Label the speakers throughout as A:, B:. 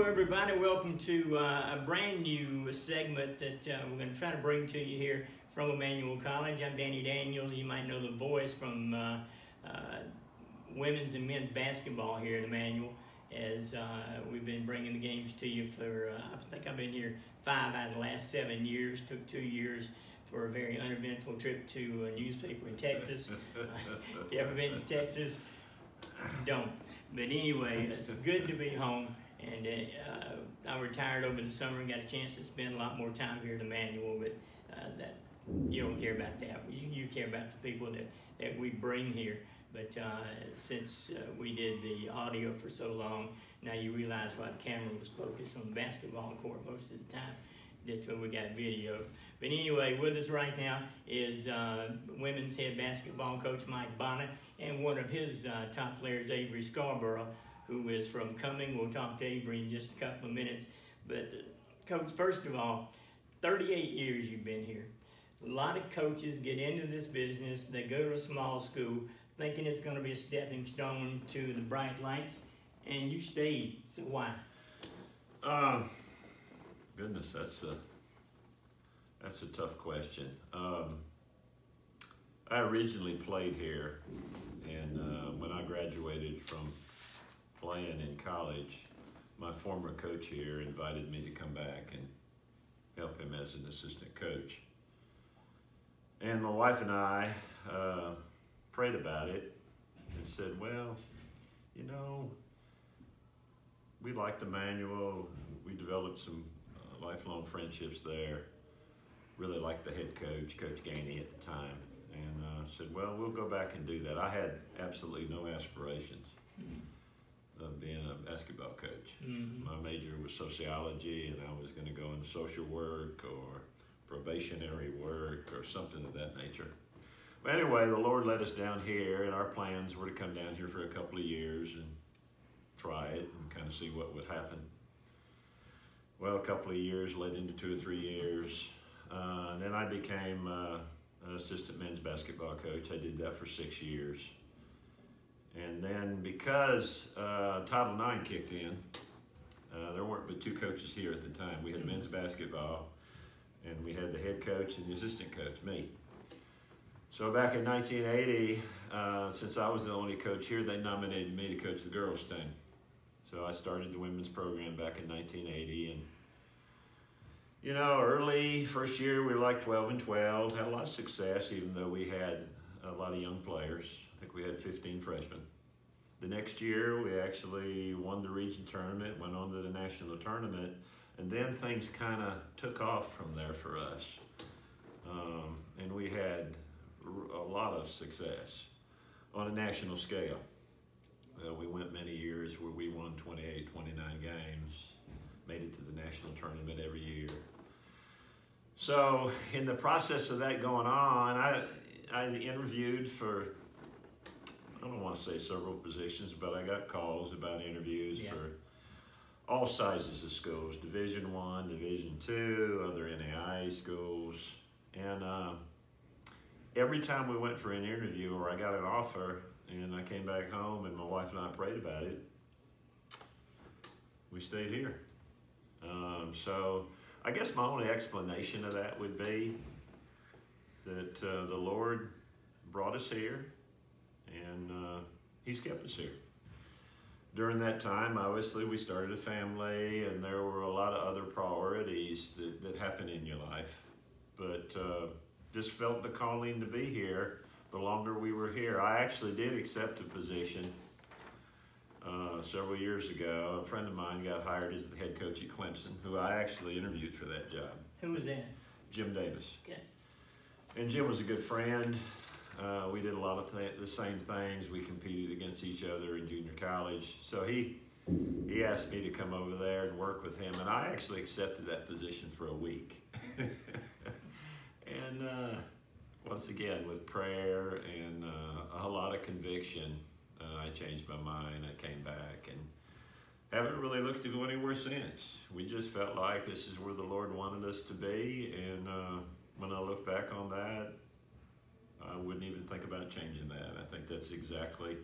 A: everybody. Welcome to a brand new segment that we're going to try to bring to you here from Emmanuel College. I'm Danny Daniels. You might know the voice from women's and men's basketball here at Emmanuel, as we've been bringing the games to you for, I think I've been here 5 out of the last 7 years. Took 2 years for a very uneventful trip to a newspaper in Texas. If you ever been to Texas, don't. But anyway, it's good to be home. And I retired over the summer and got a chance to spend a lot more time here at Emmanuel, but that you don't care about that. You care about the people that we bring here. But since we did the audio for so long, now you realize why the camera was focused on the basketball court most of the time. That's why we got video. But anyway, with us right now is women's head basketball coach Mike Bona and one of his top players, Avery Scarbrough, who is from Cumming. We'll talk to Avery in just a couple of minutes. But Coach, first of all, 38 years you've been here. A lot of coaches get into this business. They go to a small school thinking it's going to be a stepping stone to the bright lights, and you stayed. So why?
B: Goodness, that's a tough question. I originally played here, and when I graduated from playing in college, my former coach here invited me to come back and help him as an assistant coach. And my wife and I prayed about it and said, well, you know, we liked Emmanuel. We developed some lifelong friendships there. Really liked the head coach, Coach Gainey at the time, and said, well, we'll go back and do that. I had absolutely no aspirations of being a basketball coach. My major was sociology, and I was going to go into social work or probationary work or something of that nature. But anyway, the Lord led us down here, and our plans were to come down here for a couple of years and try it and kind of see what would happen. Well, a couple of years led into 2 or 3 years. And then I became an assistant men's basketball coach. I did that for 6 years. And then because Title IX kicked in, there weren't but 2 coaches here at the time. We had men's basketball, and we had the head coach and the assistant coach, me. So back in 1980, since I was the only coach here, they nominated me to coach the girls' team. So I started the women's program back in 1980, and you know, early first year we were like 12-12, had a lot of success even though we had a lot of young players. I think we had 15 freshmen. The next year we actually won the region tournament, went on to the national tournament, and then things kind of took off from there for us. And we had a lot of success on a national scale. We went many years where we won 28, 29 games, made it to the national tournament every year. So in the process of that going on, I interviewed for, I don't want to say several positions, but I got calls about interviews for all sizes of schools, Division I, Division II, other NAIA schools. And every time we went for an interview or I got an offer and I came back home and my wife and I prayed about it, we stayed here. So I guess my only explanation of that would be that the Lord brought us here, and He's kept us here. During that time, obviously, we started a family, and there were a lot of other priorities that happen in your life. But just felt the calling to be here the longer we were here. I actually did accept a position several years ago. A friend of mine got hired as the head coach at Clemson, who I actually interviewed for that job.
A: Who was that?
B: Jim Davis.
A: Okay.
B: And Jim was a good friend. We did a lot of the same things. We competed against each other in junior college. So he asked me to come over there and work with him, and I actually accepted that position for a week. And once again, with prayer and a lot of conviction, I changed my mind. I came back and haven't really looked to go anywhere since. We just felt like this is where the Lord wanted us to be, and when I look back on that, I wouldn't even think about changing that. I think that's exactly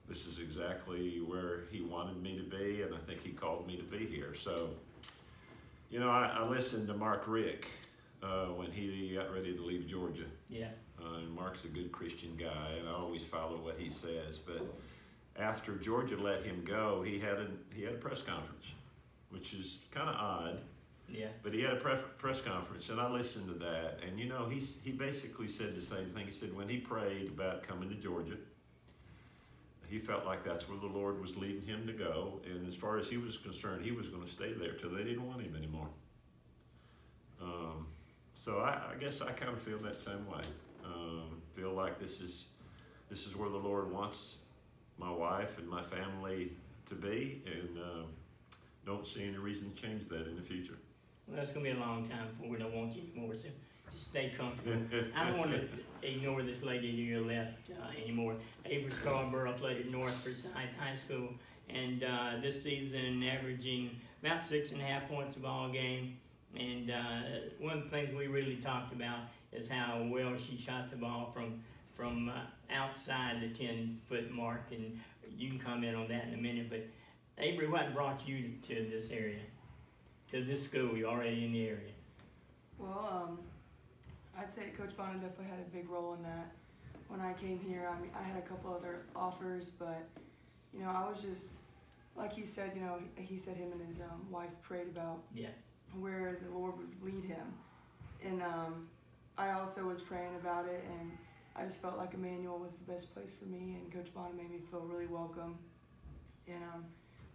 B: this is exactly where he wanted me to be, and I think he called me to be here. So, you know, I listened to Mark Rick when he got ready to leave Georgia.
A: Yeah.
B: And Mark's a good Christian guy, and I always follow what he says. But after Georgia let him go, he had a press conference, which is kind of odd.
A: Yeah.
B: But he had a press conference, and I listened to that. And, you know, he basically said the same thing. He said when he prayed about coming to Georgia, he felt like that's where the Lord was leading him to go. And as far as he was concerned, he was going to stay there till they didn't want him anymore. So I guess I kind of feel that same way. Feel like this is where the Lord wants my wife and my family to be, and don't see any reason to change that in the future.
A: Well, it's going to be a long time before we don't want you anymore, so just stay comfortable. I don't want to ignore this lady to your left anymore. Avery Scarbrough played at North Forsyth High School, and this season averaging about 6.5 points a ball game. And one of the things we really talked about is how well she shot the ball from outside the 10-foot mark, and you can comment on that in a minute. But Avery, what brought you to this area, to this school? You're already in the area.
C: Well, I'd say Coach Bona definitely had a big role in that. When I came here, I mean, I had a couple other offers, but you know, I was just like he said. You know, he said him and his wife prayed about where the Lord would lead him, and I also was praying about it, and I just felt like Emmanuel was the best place for me, and Coach Bona made me feel really welcome, and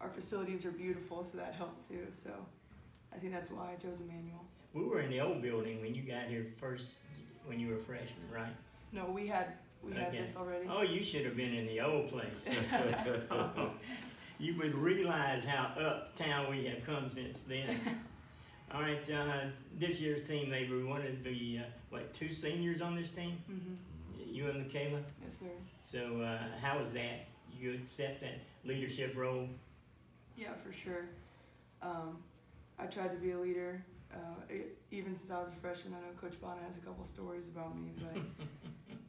C: our facilities are beautiful, so that helped too. So I think that's why I chose Emmanuel. We
A: were in the old building when you got here first, when you were a freshman, right?
C: No, we had this already.
A: Oh, you should have been in the old place. You would realize how uptown we have come since then. All right, this year's team, Avery, one of the, 2 seniors on this team?
C: Mm-hmm.
A: You and Michaela?
C: Yes, sir.
A: So how was that? You accept that leadership role?
C: Yeah, for sure. I tried to be a leader. Even since I was a freshman, I know Coach Bona has a couple stories about me, but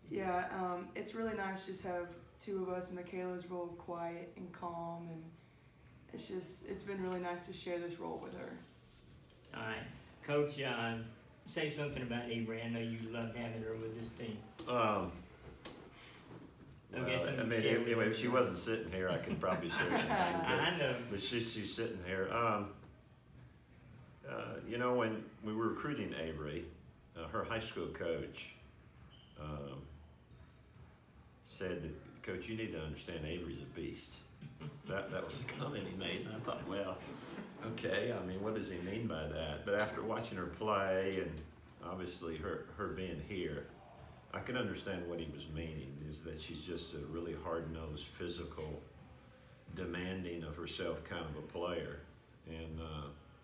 C: yeah, it's really nice to just have 2 of us. Michaela's real quiet and calm, and it's been really nice to share this role with her.
A: All right, Coach, say something about Avery. I know you loved having her with this team.
B: Well, I mean, if she wasn't sitting here, I could probably share something.
A: I know.
B: But she's sitting here. You know, when we were recruiting Avery, her high school coach said that, Coach, you need to understand Avery's a beast. That was the comment he made, and I thought, well, okay, I mean, what does he mean by that? But after watching her play, and obviously her being here, I can understand what he was meaning, is that she's just a really hard-nosed, physical, demanding of herself kind of a player. And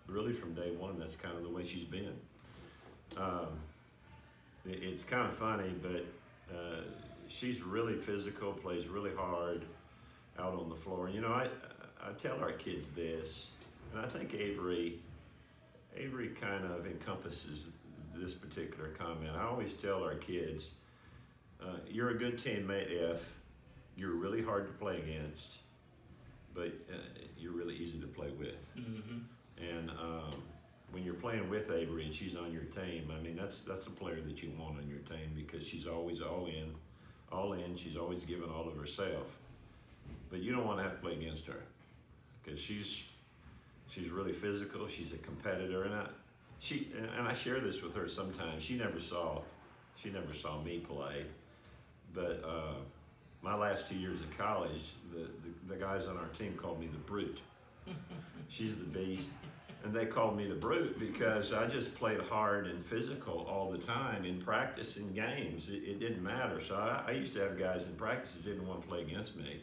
B: really from day one, that's kind of the way she's been. It's kind of funny, but she's really physical, plays really hard out on the floor. You know, I tell our kids this, and I think Avery kind of encompasses this particular comment. I always tell our kids, you're a good teammate if you're really hard to play against, but you're really easy to play with. Mm-hmm. And when you're playing with Avery and she's on your team, I mean, that's a player that you want on your team, because she's always all in. She's always giving all of herself. But you don't want to have to play against her, because she's really physical. She's a competitor, and I share this with her sometimes. She never saw me play, but my last 2 years of college, the guys on our team called me the Brute. She's the beast, and they called me the Brute because I just played hard and physical all the time in practice and games. It didn't matter. So I used to have guys in practice that didn't want to play against me,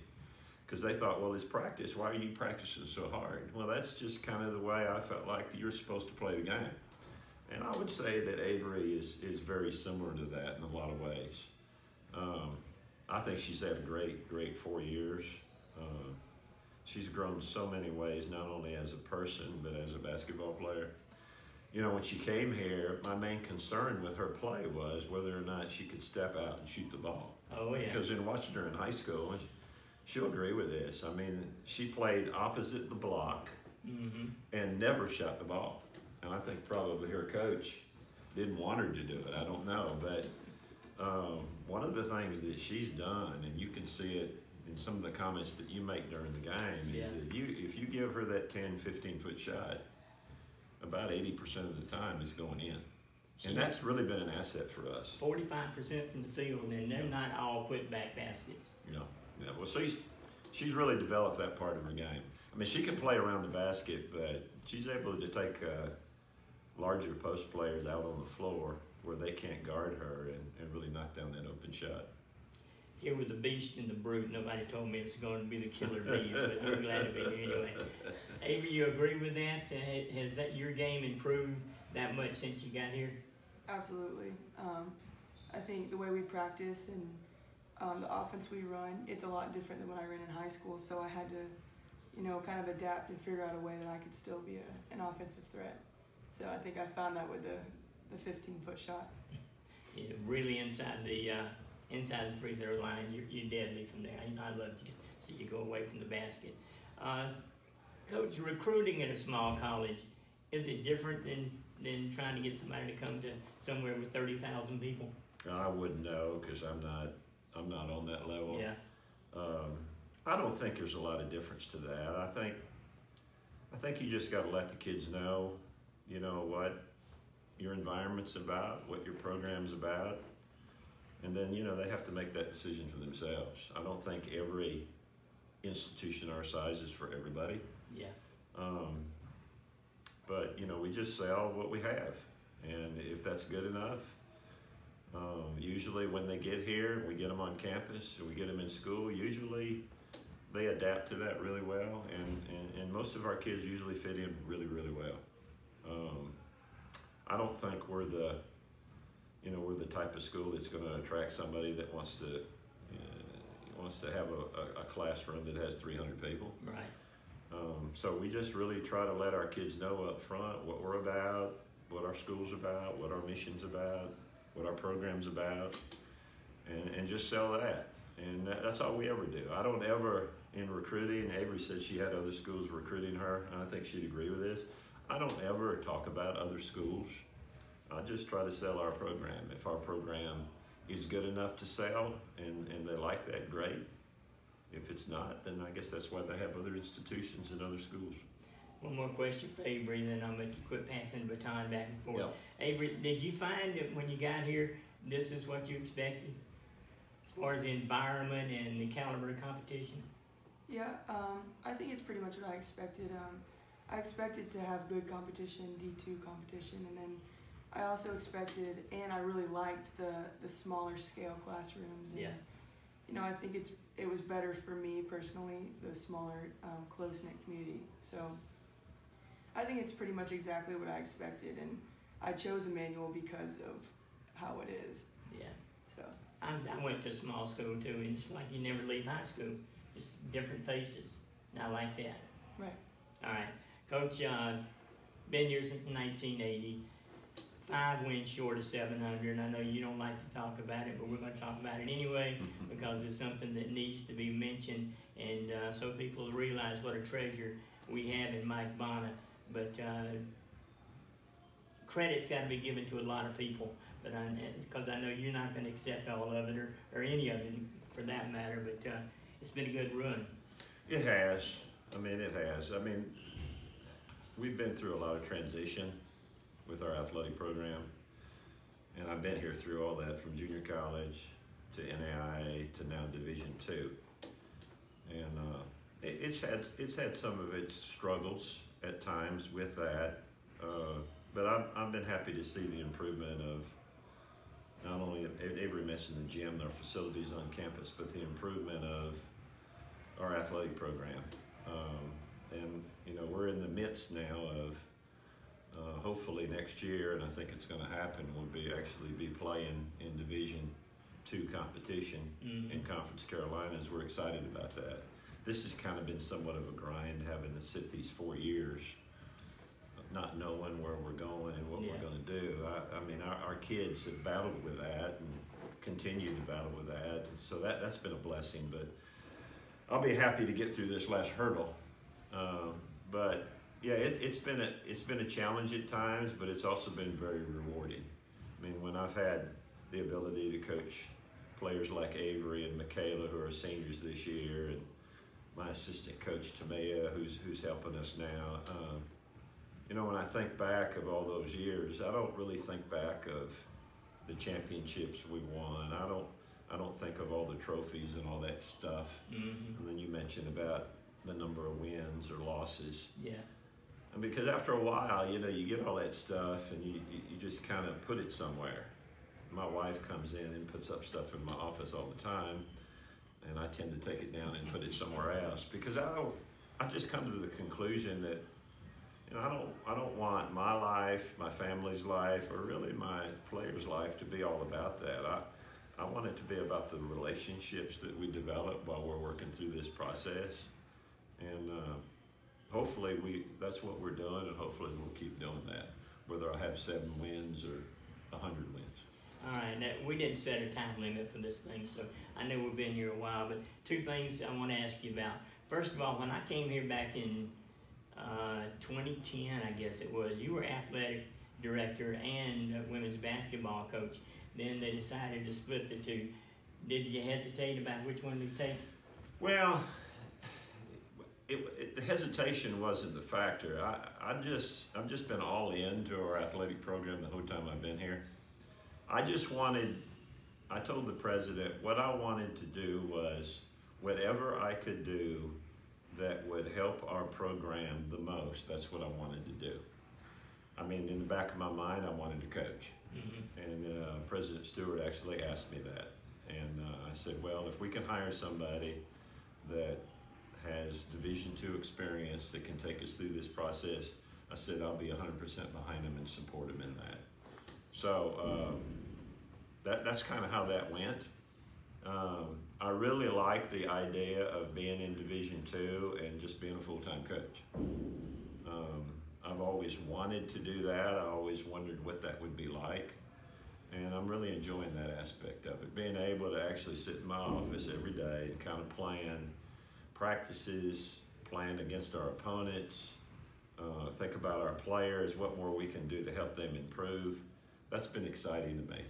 B: because they thought, well, it's practice. Why are you practicing so hard? Well, that's just kind of the way I felt like you're supposed to play the game. And I would say that Avery is very similar to that in a lot of ways. I think she's had a great 4 years. She's grown so many ways, not only as a person, but as a basketball player. You know, when she came here, my main concern with her play was whether or not she could step out and shoot the ball.
A: Oh, yeah.
B: Because in watching her in high school, she'll agree with this. I mean, she played opposite the block and never shot the ball. And I think probably her coach didn't want her to do it. I don't know. But one of the things that she's done, and you can see it in some of the comments that you make during the game, is that if you give her that 10, 15-foot shot, about 80% of the time is going in. And that's really been an asset for us.
A: 45% from the field, and they're not all put-back baskets.
B: Yeah. Well, she's really developed that part of her game. I mean, she can play around the basket, but she's able to take larger post players out on the floor where they can't guard her and really knock down that open shot.
A: Here with the beast and the brute, nobody told me it's going to be the killer beast, but we're glad to be here anyway. Avery, you agree with that? Has that your game improved that much since you got here?
C: Absolutely. I think the way we practice and the offense we run, it's a lot different than when I ran in high school. So I had to, kind of adapt and figure out a way that I could still be an offensive threat. So I think I found that with the 15-foot shot.
A: Yeah, really inside the free throw line, you're deadly from there. I love to see you go away from the basket. Coach, recruiting at a small college, is it different than trying to get somebody to come to somewhere with 30,000 people?
B: I wouldn't know because I'm not on that level.
A: Yeah.
B: I don't think there's a lot of difference to that. I think you just got to let the kids know, what your environment's about, what your program's about, and then they have to make that decision for themselves. I don't think every institution our size is for everybody.
A: Yeah.
B: But we just sell what we have, and if that's good enough, usually when they get here, we get them on campus, or we get them in school. Usually, they adapt to that really well, and most of our kids usually fit in really, really well. I don't think we're the type of school that's going to attract somebody that wants to have a classroom that has 300 people.
A: Right.
B: So we just really try to let our kids know up front what we're about, what our school's about, what our mission's about, what our program's about, and just sell that. And that's all we ever do. I don't ever, in recruiting, Avery said she had other schools recruiting her, and I think she'd agree with this. I don't ever talk about other schools. I just try to sell our program. If our program is good enough to sell and they like that, great. If it's not, then I guess that's why they have other institutions and other schools.
A: One more question for Avery, then I'll make you quit passing the baton back and forth.
B: Yep.
A: Avery, did you find that when you got here, this is what you expected? As far as the environment and the caliber of competition?
C: Yeah, I think it's pretty much what I expected. I expected to have good competition, D2 competition, and then I also expected, and I really liked the smaller scale classrooms. And,
A: yeah.
C: I think it was better for me personally, the smaller, close-knit community. So I think it's pretty much exactly what I expected, and I chose Emmanuel because of how it is.
A: Yeah.
C: So
A: I went to small school too, and it's like you never leave high school, just different faces. And I like that.
C: Right.
A: All right. Coach, been here since 1980. 5 wins short of 700. I know you don't like to talk about it, but we're going to talk about it anyway because it's something that needs to be mentioned, and so people realize what a treasure we have in Mike Bona. But credit's got to be given to a lot of people, but because I know you're not going to accept all of it or any of it for that matter. But it's been a good run.
B: It has. It has. We've been through a lot of transition with our athletic program, and I've been here through all that from junior college to NAIA to now Division II, and it's had some of its struggles at times with that, but I've been happy to see the improvement of not only Avery mentioned the gym, our facilities on campus, but the improvement of our athletic program, and we're in the midst now of. Hopefully next year, and I think it's going to happen, we'll actually be playing in Division II competition in Conference Carolinas. We're excited about that. This has kind of been somewhat of a grind, having to sit these 4 years, not knowing where we're going and what we're going to do. Our kids have battled with that and continue to battle with that. So that's been a blessing. But I'll be happy to get through this last hurdle. But yeah, it's been a challenge at times, but it's also been very rewarding. I mean, when I've had the ability to coach players like Avery and Michaela, who are seniors this year, and my assistant coach Tamea, who's helping us now. You know, when I think back of all those years, I don't really think back of the championships we've won. I don't think of all the trophies and all that stuff. Mm-hmm. And then you mentioned about the number of wins or losses.
A: Yeah.
B: And because after a while, you know, you get all that stuff and you just kind of put it somewhere. My wife comes in and puts up stuff in my office all the time, and I tend to take it down and put it somewhere else because I've just come to the conclusion that, you know, I don't want my life, my family's life, or really my player's life to be all about that. I want it to be about the relationships that we develop while we're working through this process. And hopefully that's what we're doing, and hopefully we'll keep doing that, whether I have 7 wins or 100 wins.
A: All right, now, we didn't set a time limit for this thing, so I know we've been here a while, but 2 things I want to ask you about. First of all, when I came here back in 2010, I guess it was, you were athletic director and women's basketball coach. Then they decided to split the 2. Did you hesitate about which one to take?
B: Well, the hesitation wasn't the factor. I've just been all into our athletic program the whole time I've been here. I told the president what I wanted to do was whatever I could do that would help our program the most, that's what I wanted to do. I mean, in the back of my mind, I wanted to coach. Mm-hmm. And President Stewart actually asked me that. And I said, well, if we can hire somebody that has Division II experience that can take us through this process, I said I'll be 100% behind him and support him in that. So that's kind of how that went. I really like the idea of being in Division II and just being a full-time coach. I've always wanted to do that. I always wondered what that would be like. And I'm really enjoying that aspect of it. Being able to actually sit in my office every day and kind of plan practices, plan against our opponents, think about our players, what more we can do to help them improve. That's been exciting to me.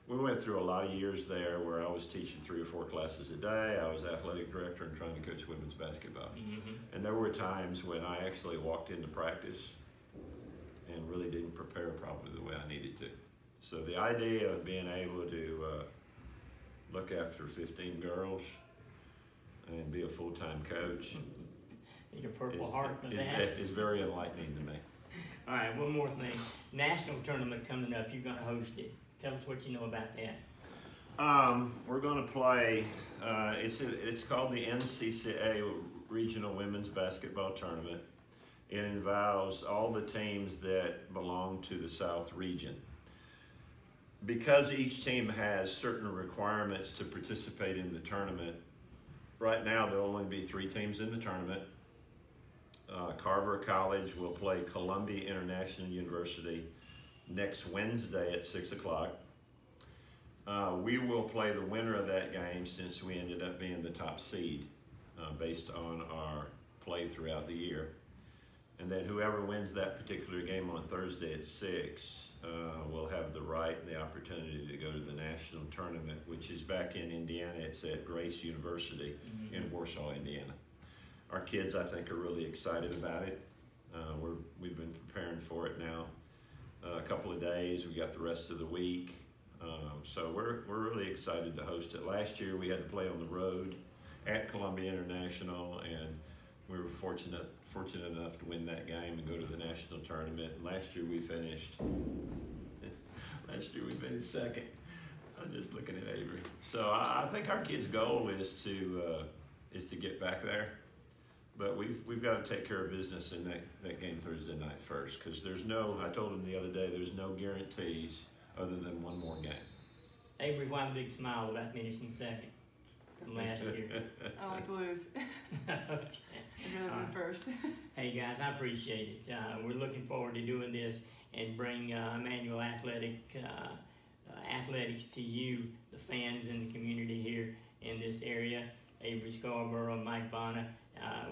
B: We went through a lot of years there where I was teaching 3 or 4 classes a day. I was athletic director and trying to coach women's basketball. Mm-hmm. And there were times when I actually walked into practice and really didn't prepare probably the way I needed to. So the idea of being able to look after 15 girls and be a full-time coach
A: Need a Purple Heart for that.
B: Is very enlightening to me.
A: All right, one more thing. National tournament coming up. You're going to host it. Tell us what you know about that.
B: We're going to play, it's called the NCCA Regional Women's Basketball Tournament. It involves all the teams that belong to the South region. Because each team has certain requirements to participate in the tournament, right now there'll only be 3 teams in the tournament. Carver College will play Columbia International University next Wednesday at 6 o'clock. We will play the winner of that game since we ended up being the top seed based on our play throughout the year. And then whoever wins that particular game on Thursday at 6 will have the right and the opportunity to go to the national tournament, which is back in Indiana. It's at Grace University in Warsaw, Indiana. Our kids, I think, are really excited about it. We've been preparing for it now a couple of days. We got the rest of the week. So we're really excited to host it. Last year we had to play on the road at Columbia International, and we were fortunate enough to win that game and go to the national tournament. Last year we finished second. I'm just looking at Avery. So I think our kids' goal is to get back there. But we've got to take care of business in that game Thursday night first, because I told him the other day, there's no guarantees other than one more game.
A: Avery, why a big smile about finishing second from last year?
C: I like to lose.
A: Okay.
C: I'm going to be first.
A: Hey guys, I appreciate it. We're looking forward to doing this and bring Emmanuel athletics to you, the fans in the community here in this area. Avery Scarbrough and Mike Bona.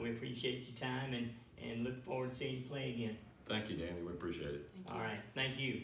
A: We appreciate your time and look forward to seeing you play again.
B: Thank you, Danny. We appreciate it.
C: Thank you.
A: All right, thank you.